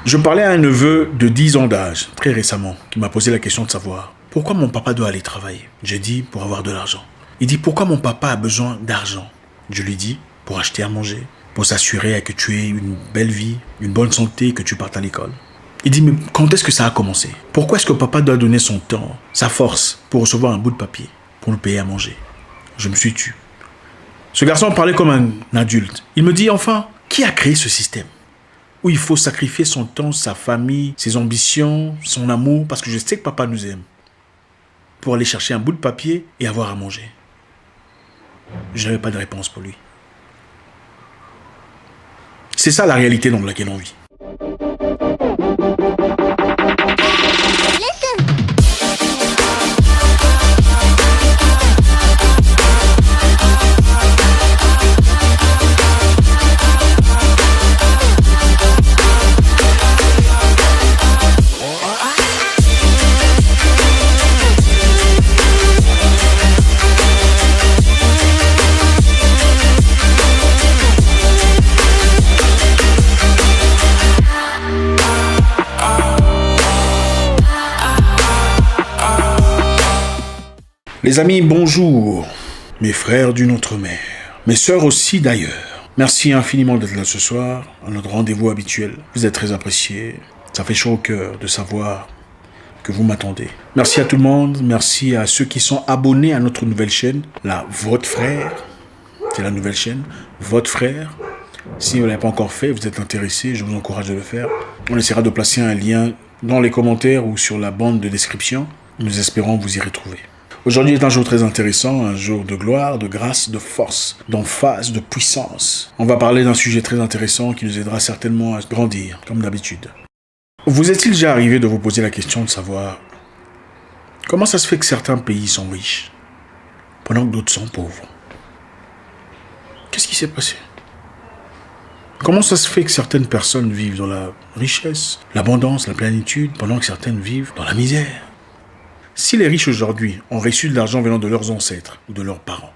Je parlais à un neveu de 10 ans d'âge, très récemment, qui m'a posé la question de savoir pourquoi mon papa doit aller travailler. J'ai dit pour avoir de l'argent. Il dit pourquoi mon papa a besoin d'argent. Je lui dis pour acheter à manger, pour s'assurer que tu aies une belle vie, une bonne santé, que tu partes à l'école. Il dit mais quand est-ce que ça a commencé? Pourquoi est-ce que papa doit donner son temps, sa force pour recevoir un bout de papier, pour nous payer à manger? Je me suis tu. Ce garçon parlait comme un adulte. Il me dit enfin, qui a créé ce système où il faut sacrifier son temps, sa famille, ses ambitions, son amour, parce que je sais que papa nous aime, pour aller chercher un bout de papier et avoir à manger? Je n'avais pas de réponse pour lui. C'est ça la réalité dans laquelle on vit. Les amis, bonjour, mes frères d'une autre mère, mes sœurs aussi d'ailleurs. Merci infiniment d'être là ce soir, à notre rendez-vous habituel. Vous êtes très appréciés, ça fait chaud au cœur de savoir que vous m'attendez. Merci à tout le monde, merci à ceux qui sont abonnés à notre nouvelle chaîne, Votre Frère, c'est la nouvelle chaîne, Votre Frère. Si vous ne l'avez pas encore fait, vous êtes intéressé, je vous encourage de le faire. On essaiera de placer un lien dans les commentaires ou sur la bande de description. Nous espérons vous y retrouver. Aujourd'hui est un jour très intéressant, un jour de gloire, de grâce, de force, d'emphase, de puissance. On va parler d'un sujet très intéressant qui nous aidera certainement à grandir, comme d'habitude. Vous est-il déjà arrivé de vous poser la question de savoir comment ça se fait que certains pays sont riches, pendant que d'autres sont pauvres? Qu'est-ce qui s'est passé? Comment ça se fait que certaines personnes vivent dans la richesse, l'abondance, la plénitude, pendant que certaines vivent dans la misère? Si les riches aujourd'hui ont reçu de l'argent venant de leurs ancêtres ou de leurs parents,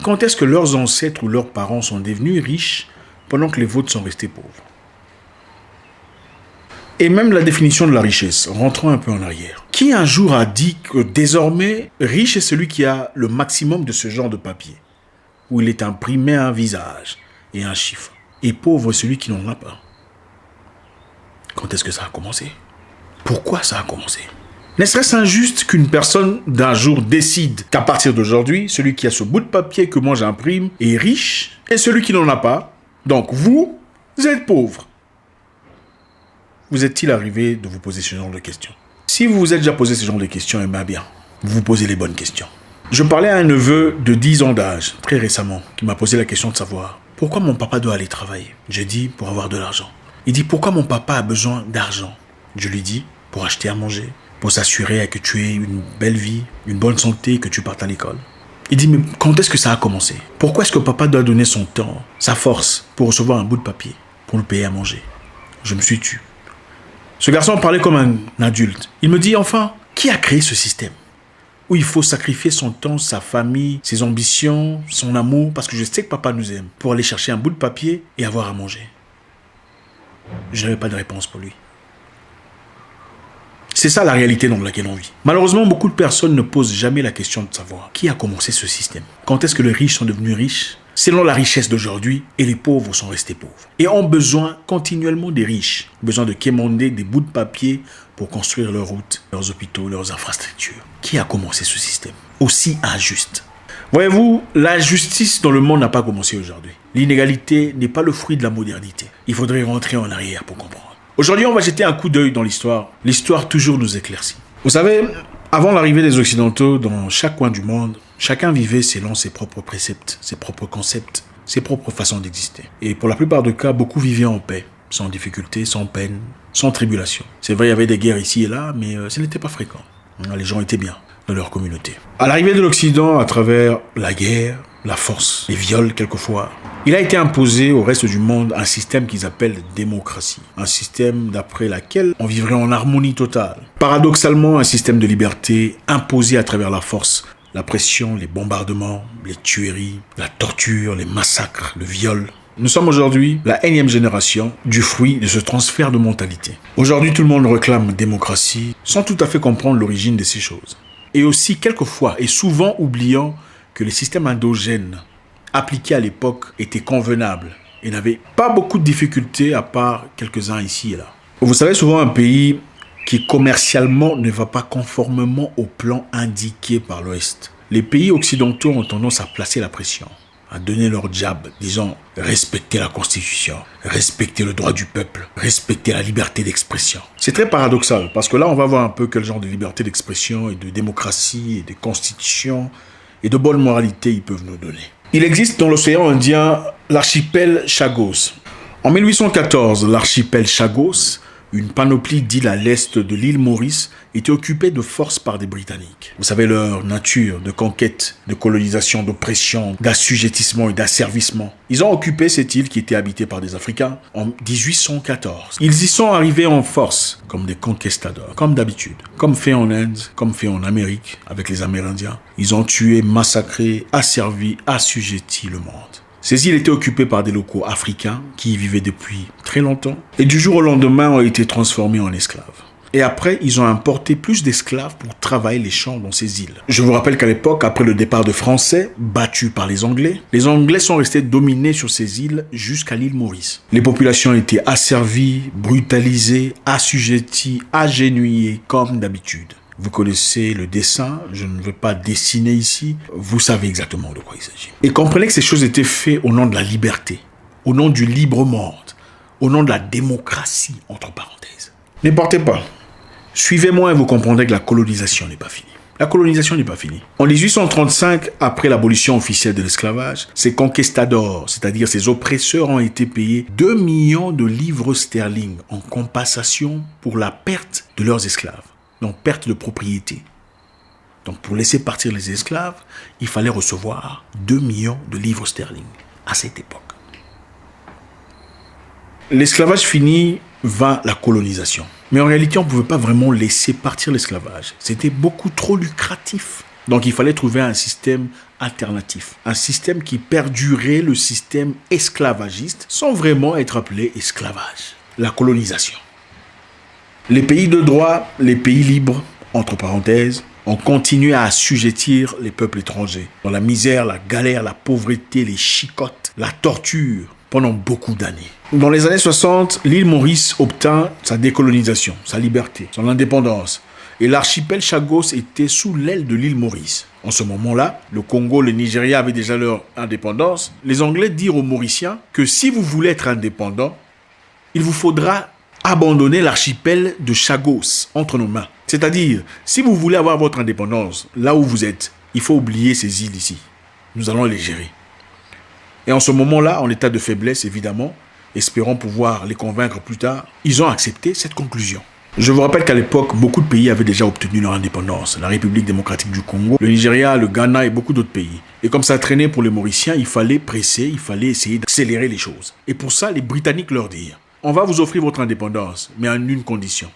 quand est-ce que leurs ancêtres ou leurs parents sont devenus riches pendant que les vôtres sont restés pauvres? Et même la définition de la richesse, rentrons un peu en arrière. Qui un jour a dit que désormais, riche est celui qui a le maximum de ce genre de papier, où il est imprimé un visage et un chiffre, et pauvre est celui qui n'en a pas? Quand est-ce que ça a commencé? Pourquoi ça a commencé? N'est-ce injuste qu'une personne d'un jour décide qu'à partir d'aujourd'hui, celui qui a ce bout de papier que moi j'imprime est riche et celui qui n'en a pas, donc vous êtes pauvre? Vous est-il arrivé de vous poser ce genre de questions? Si vous vous êtes déjà posé ce genre de questions, eh bien, vous vous posez les bonnes questions. Je parlais à un neveu de 10 ans d'âge, très récemment, qui m'a posé la question de savoir pourquoi mon papa doit aller travailler. J'ai dit pour avoir de l'argent. Il dit pourquoi mon papa a besoin d'argent. Je lui dis pour acheter à manger, pour s'assurer que tu aies une belle vie, une bonne santé, que tu partes à l'école. Il dit, mais quand est-ce que ça a commencé? Pourquoi est-ce que papa doit donner son temps, sa force, pour recevoir un bout de papier, pour nous payer à manger? Je me suis tu. Ce garçon parlait comme un adulte. Il me dit, enfin, qui a créé ce système où il faut sacrifier son temps, sa famille, ses ambitions, son amour, parce que je sais que papa nous aime, pour aller chercher un bout de papier et avoir à manger? Je n'avais pas de réponse pour lui. C'est ça la réalité dans laquelle on vit. Malheureusement, beaucoup de personnes ne posent jamais la question de savoir qui a commencé ce système. Quand est-ce que les riches sont devenus riches selon la richesse d'aujourd'hui et les pauvres sont restés pauvres et ont besoin continuellement des riches, besoin de quémander des bouts de papier pour construire leurs routes, leurs hôpitaux, leurs infrastructures. Qui a commencé ce système aussi injuste? Voyez-vous, la justice dans le monde n'a pas commencé aujourd'hui. L'inégalité n'est pas le fruit de la modernité. Il faudrait rentrer en arrière pour comprendre. Aujourd'hui, on va jeter un coup d'œil dans l'histoire. L'histoire toujours nous éclaircit. Vous savez, avant l'arrivée des Occidentaux, dans chaque coin du monde, chacun vivait selon ses propres préceptes, ses propres concepts, ses propres façons d'exister. Et pour la plupart des cas, beaucoup vivaient en paix, sans difficulté, sans peine, sans tribulation. C'est vrai, il y avait des guerres ici et là, mais ce n'était pas fréquent. Les gens étaient bien dans leur communauté. À l'arrivée de l'Occident, à travers la guerre, la force, les viols quelquefois, il a été imposé au reste du monde un système qu'ils appellent démocratie. Un système d'après lequel on vivrait en harmonie totale. Paradoxalement, un système de liberté imposé à travers la force, la pression, les bombardements, les tueries, la torture, les massacres, le viol, Nous sommes aujourd'hui la énième génération du fruit de ce transfert de mentalité. Aujourd'hui, tout le monde réclame démocratie sans tout à fait comprendre l'origine de ces choses. Et aussi, quelquefois, et souvent oubliant que les systèmes endogènes appliqués à l'époque étaient convenables et n'avaient pas beaucoup de difficultés à part quelques-uns ici et là. Vous savez, souvent un pays qui commercialement ne va pas conformément au plan indiqué par l'Ouest. Les pays occidentaux ont tendance à placer la pression, à donner leur jab, disant respecter la Constitution, respecter le droit du peuple, respecter la liberté d'expression. C'est très paradoxal parce que là on va voir un peu quel genre de liberté d'expression et de démocratie et de constitution et de bonne moralité ils peuvent nous donner. Il existe dans l'océan Indien l'archipel Chagos. En 1814, l'archipel Chagos, une panoplie d'îles à l'est de l'île Maurice, était occupée de force par des Britanniques. Vous savez leur nature de conquête, de colonisation, d'oppression, d'assujettissement et d'asservissement. Ils ont occupé cette île qui était habitée par des Africains en 1814. Ils y sont arrivés en force, comme des conquistadors, comme d'habitude. Comme fait en Inde, comme fait en Amérique, avec les Amérindiens. Ils ont tué, massacré, asservi, assujetti le monde. Ces îles étaient occupées par des locaux africains qui y vivaient depuis très longtemps et du jour au lendemain ont été transformés en esclaves. Et après, ils ont importé plus d'esclaves pour travailler les champs dans ces îles. Je vous rappelle qu'à l'époque, après le départ de Français, battus par les Anglais sont restés dominés sur ces îles jusqu'à l'île Maurice. Les populations étaient asservies, brutalisées, assujetties, agenouillées comme d'habitude. Vous connaissez le dessin, je ne veux pas dessiner ici, vous savez exactement de quoi il s'agit. Et comprenez que ces choses étaient faites au nom de la liberté, au nom du libre monde, au nom de la démocratie, entre parenthèses. Ne partez pas. Suivez-moi et vous comprendrez que la colonisation n'est pas finie. La colonisation n'est pas finie. En 1835, après l'abolition officielle de l'esclavage, ces conquistadors, c'est-à-dire ces oppresseurs, ont été payés 2 millions de livres sterling en compensation pour la perte de leurs esclaves. Donc, perte de propriété. Donc, pour laisser partir les esclaves, il fallait recevoir 2 millions de livres sterling à cette époque. L'esclavage fini, vint la colonisation. Mais en réalité, on ne pouvait pas vraiment laisser partir l'esclavage. C'était beaucoup trop lucratif. Donc, il fallait trouver un système alternatif. Un système qui perdurait le système esclavagiste sans vraiment être appelé esclavage. La colonisation. Les pays de droit, les pays libres, entre parenthèses, ont continué à assujettir les peuples étrangers dans la misère, la galère, la pauvreté, les chicottes, la torture pendant beaucoup d'années. Dans les années 60, l'île Maurice obtint sa décolonisation, sa liberté, son indépendance. Et l'archipel Chagos était sous l'aile de l'île Maurice. En ce moment-là, le Congo, le Nigeria avaient déjà leur indépendance. Les Anglais dirent aux Mauriciens que si vous voulez être indépendant, il vous faudra abandonner l'archipel de Chagos entre nos mains. C'est-à-dire, si vous voulez avoir votre indépendance, là où vous êtes, il faut oublier ces îles ici. Nous allons les gérer. Et en ce moment-là, en état de faiblesse, évidemment, espérant pouvoir les convaincre plus tard, ils ont accepté cette conclusion. Je vous rappelle qu'à l'époque, beaucoup de pays avaient déjà obtenu leur indépendance. La République démocratique du Congo, le Nigeria, le Ghana et beaucoup d'autres pays. Et comme ça traînait pour les Mauriciens, il fallait presser, il fallait essayer d'accélérer les choses. Et pour ça, les Britanniques leur dirent: on va vous offrir votre indépendance, mais en une condition.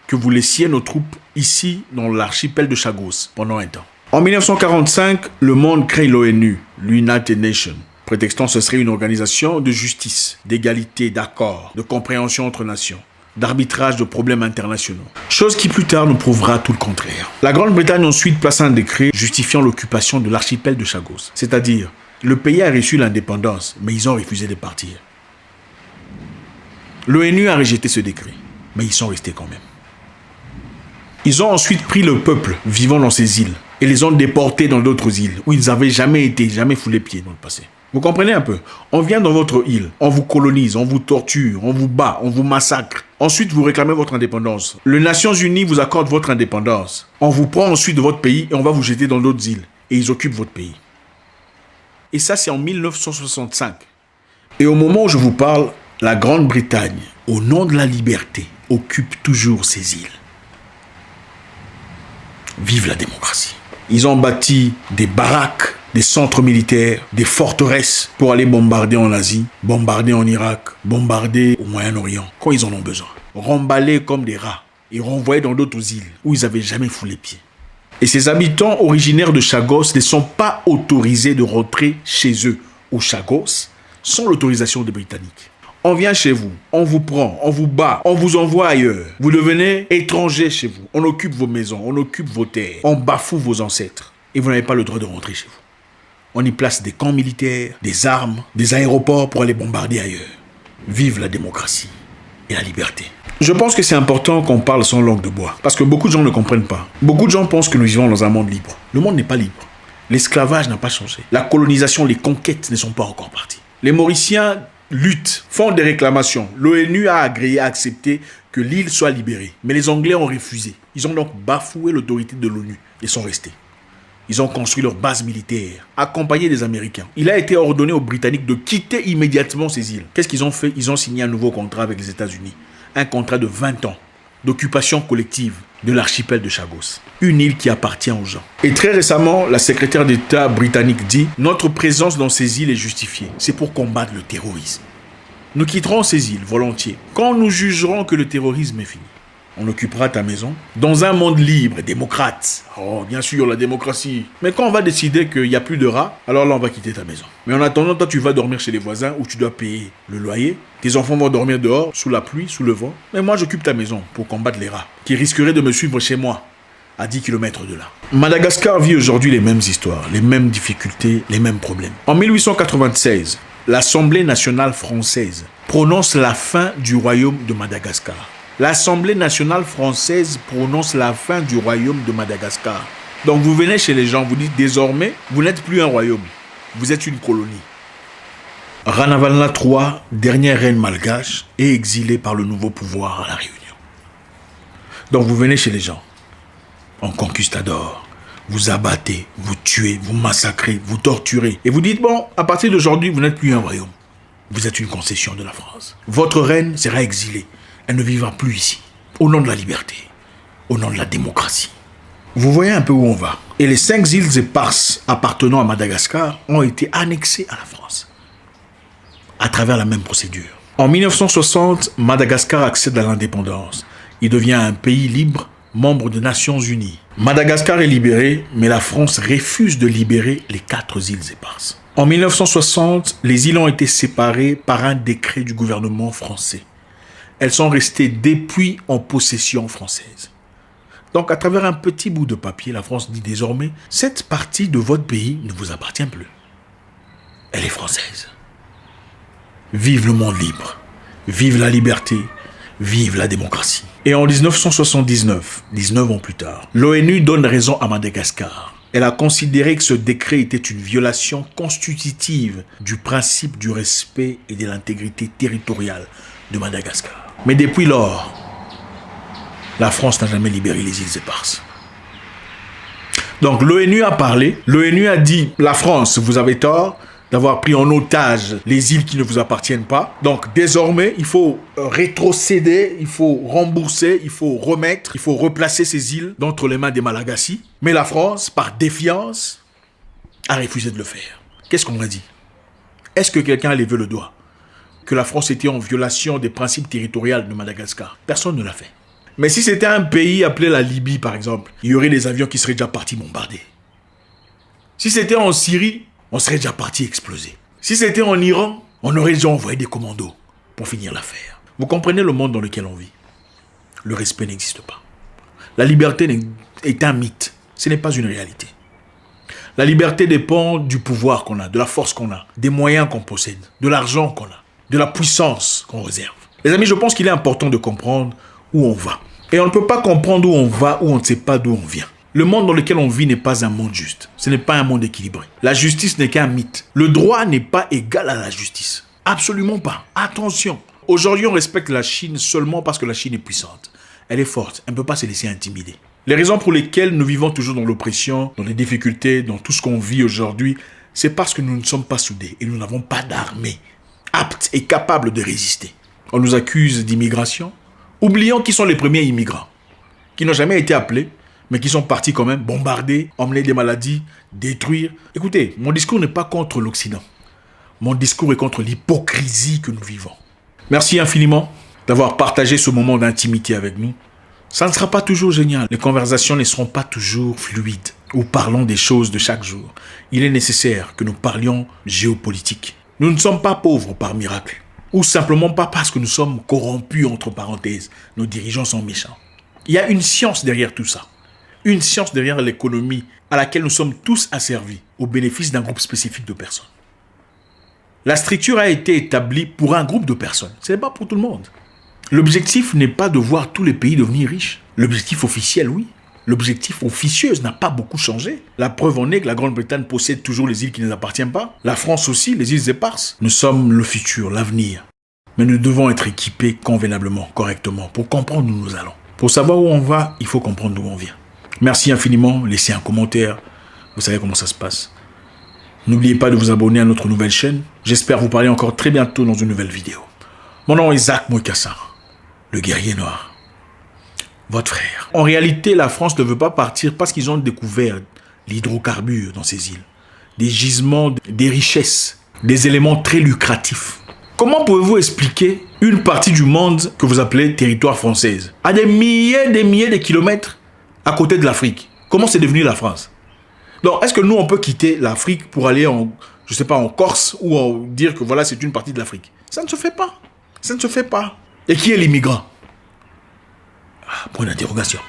Que vous laissiez nos troupes ici, dans l'archipel de Chagos, pendant un temps. En 1945, le monde crée l'ONU, l'United Nations. Prétextant ce serait une organisation de justice, d'égalité, d'accord, de compréhension entre nations, d'arbitrage de problèmes internationaux. Chose qui plus tard nous prouvera tout le contraire. La Grande-Bretagne ensuite place un décret justifiant l'occupation de l'archipel de Chagos. C'est-à-dire, le pays a reçu l'indépendance, mais ils ont refusé de partir. L'ONU a rejeté ce décret, mais ils sont restés quand même. Ils ont ensuite pris le peuple vivant dans ces îles et les ont déportés dans d'autres îles où ils n'avaient jamais été, jamais foulé pied dans le passé. Vous comprenez un peu? On vient dans votre île, on vous colonise, on vous torture, on vous bat, on vous massacre. Ensuite, vous réclamez votre indépendance. Les Nations Unies vous accordent votre indépendance. On vous prend ensuite de votre pays et on va vous jeter dans d'autres îles. Et ils occupent votre pays. Et ça, c'est en 1965. Et au moment où je vous parle, la Grande-Bretagne, au nom de la liberté, occupe toujours ces îles. Vive la démocratie. Ils ont bâti des baraques, des centres militaires, des forteresses pour aller bombarder en Asie, bombarder en Irak, bombarder au Moyen-Orient, quand ils en ont besoin. Remballer comme des rats et renvoyer dans d'autres îles où ils n'avaient jamais foulé pied. Et ces habitants originaires de Chagos ne sont pas autorisés de rentrer chez eux. Ou Chagos, sans l'autorisation des Britanniques. On vient chez vous, on vous prend, on vous bat, on vous envoie ailleurs. Vous devenez étranger chez vous. On occupe vos maisons, on occupe vos terres, on bafoue vos ancêtres. Et vous n'avez pas le droit de rentrer chez vous. On y place des camps militaires, des armes, des aéroports pour aller bombarder ailleurs. Vive la démocratie et la liberté. Je pense que c'est important qu'on parle sans langue de bois. Parce que beaucoup de gens ne comprennent pas. Beaucoup de gens pensent que nous vivons dans un monde libre. Le monde n'est pas libre. L'esclavage n'a pas changé. La colonisation, les conquêtes ne sont pas encore parties. Les Mauriciens luttent, font des réclamations. L'ONU a agréé, a accepté que l'île soit libérée. Mais les Anglais ont refusé. Ils ont donc bafoué l'autorité de l'ONU et sont restés. Ils ont construit leur base militaire, accompagnés des Américains. Il a été ordonné aux Britanniques de quitter immédiatement ces îles. Qu'est-ce qu'ils ont fait? Ils ont signé un nouveau contrat avec les États-Unis. Un contrat de 20 ans d'occupation collective de l'archipel de Chagos. Une île qui appartient aux gens. Et très récemment, la secrétaire d'État britannique dit « Notre présence dans ces îles est justifiée. C'est pour combattre le terrorisme. Nous quitterons ces îles volontiers quand nous jugerons que le terrorisme est fini. On occupera ta maison dans un monde libre et démocrate. Oh, bien sûr, la démocratie. Mais quand on va décider qu'il n'y a plus de rats, alors là, on va quitter ta maison. Mais en attendant, toi, tu vas dormir chez les voisins où tu dois payer le loyer. Tes enfants vont dormir dehors, sous la pluie, sous le vent. Mais moi, j'occupe ta maison pour combattre les rats qui risqueraient de me suivre chez moi, à 10 km de là. Madagascar vit aujourd'hui les mêmes histoires, les mêmes difficultés, les mêmes problèmes. En 1896, l'Assemblée nationale française prononce la fin du royaume de Madagascar. L'Assemblée nationale française prononce la fin du royaume de Madagascar. Donc vous venez chez les gens, vous dites désormais, vous n'êtes plus un royaume, vous êtes une colonie. Ranavalna III, dernière reine malgache, est exilée par le nouveau pouvoir à la Réunion. Donc vous venez chez les gens, en conquistador, vous abattez, vous tuez, vous massacrez, vous torturez. Et vous dites, bon, à partir d'aujourd'hui, vous n'êtes plus un royaume. Vous êtes une concession de la France. Votre reine sera exilée. Elle ne vivra plus ici, au nom de la liberté, au nom de la démocratie. Vous voyez un peu où on va. Et les 5 îles éparses appartenant à Madagascar ont été annexées à la France, à travers la même procédure. En 1960, Madagascar accède à l'indépendance. Il devient un pays libre, membre des Nations Unies. Madagascar est libéré, mais la France refuse de libérer les 4 îles éparses. En 1960, les îles ont été séparées par un décret du gouvernement français. Elles sont restées depuis en possession française. Donc, à travers un petit bout de papier, la France dit désormais, cette partie de votre pays ne vous appartient plus. Elle est française. Vive le monde libre. Vive la liberté. Vive la démocratie. Et en 1979, 19 ans plus tard, l'ONU donne raison à Madagascar. Elle a considéré que ce décret était une violation constitutive du principe du respect et de l'intégrité territoriale de Madagascar. Mais depuis lors, la France n'a jamais libéré les îles éparses. Donc l'ONU a parlé, l'ONU a dit, la France, vous avez tort d'avoir pris en otage les îles qui ne vous appartiennent pas. Donc désormais, il faut rétrocéder, il faut rembourser, il faut remettre, il faut replacer ces îles d'entre les mains des Malagasy. Mais la France, par défiance, a refusé de le faire. Qu'est-ce qu'on a dit? Est-ce que quelqu'un a levé le doigt que la France était en violation des principes territoriaux de Madagascar? Personne ne l'a fait. Mais si c'était un pays appelé la Libye, par exemple, il y aurait des avions qui seraient déjà partis bombarder. Si c'était en Syrie, on serait déjà parti exploser. Si c'était en Iran, on aurait déjà envoyé des commandos pour finir l'affaire. Vous comprenez le monde dans lequel on vit? Le respect n'existe pas. La liberté est un mythe. Ce n'est pas une réalité. La liberté dépend du pouvoir qu'on a, de la force qu'on a, des moyens qu'on possède, de l'argent qu'on a, de la puissance qu'on réserve. Les amis, je pense qu'il est important de comprendre où on va. Et on ne peut pas comprendre où on va, où on ne sait pas d'où on vient. Le monde dans lequel on vit n'est pas un monde juste. Ce n'est pas un monde équilibré. La justice n'est qu'un mythe. Le droit n'est pas égal à la justice. Absolument pas. Attention. Aujourd'hui, on respecte la Chine seulement parce que la Chine est puissante. Elle est forte. Elle ne peut pas se laisser intimider. Les raisons pour lesquelles nous vivons toujours dans l'oppression, dans les difficultés, dans tout ce qu'on vit aujourd'hui, c'est parce que nous ne sommes pas soudés et nous n'avons pas d'armée apte et capable de résister. On nous accuse d'immigration. Oublions qui sont les premiers immigrants, qui n'ont jamais été appelés, mais qui sont partis quand même bombarder, emmener des maladies, détruire. Écoutez, mon discours n'est pas contre l'Occident. Mon discours est contre l'hypocrisie que nous vivons. Merci infiniment d'avoir partagé ce moment d'intimité avec nous. Ça ne sera pas toujours génial. Les conversations ne seront pas toujours fluides ou parlons des choses de chaque jour. Il est nécessaire que nous parlions géopolitique. Nous ne sommes pas pauvres par miracle. Ou simplement pas parce que nous sommes corrompus, entre parenthèses. Nos dirigeants sont méchants. Il y a une science derrière tout ça. Une science derrière l'économie à laquelle nous sommes tous asservis au bénéfice d'un groupe spécifique de personnes. La structure a été établie pour un groupe de personnes. Ce n'est pas pour tout le monde. L'objectif n'est pas de voir tous les pays devenir riches. L'objectif officiel, oui. L'objectif officieux n'a pas beaucoup changé. La preuve en est que la Grande-Bretagne possède toujours les îles qui ne nous appartiennent pas. La France aussi, les îles éparses. Nous sommes le futur, l'avenir. Mais nous devons être équipés convenablement, correctement, pour comprendre où nous allons. Pour savoir où on va, il faut comprendre d'où on vient. Merci infiniment. Laissez un commentaire. Vous savez comment ça se passe. N'oubliez pas de vous abonner à notre nouvelle chaîne. J'espère vous parler encore très bientôt dans une nouvelle vidéo. Mon nom est Zach Moukassa, le guerrier noir. Votre frère. En réalité, la France ne veut pas partir parce qu'ils ont découvert l'hydrocarbure dans ces îles. Des gisements, des richesses, des éléments très lucratifs. Comment pouvez-vous expliquer une partie du monde que vous appelez territoire française à des milliers de kilomètres à côté de l'Afrique? Comment c'est devenu la France? Donc, est-ce que nous, on peut quitter l'Afrique pour aller en, je sais pas, en Corse ou dire que voilà, c'est une partie de l'Afrique? Ça ne se fait pas. Ça ne se fait pas. Et qui est l'immigrant? Point d'interrogation.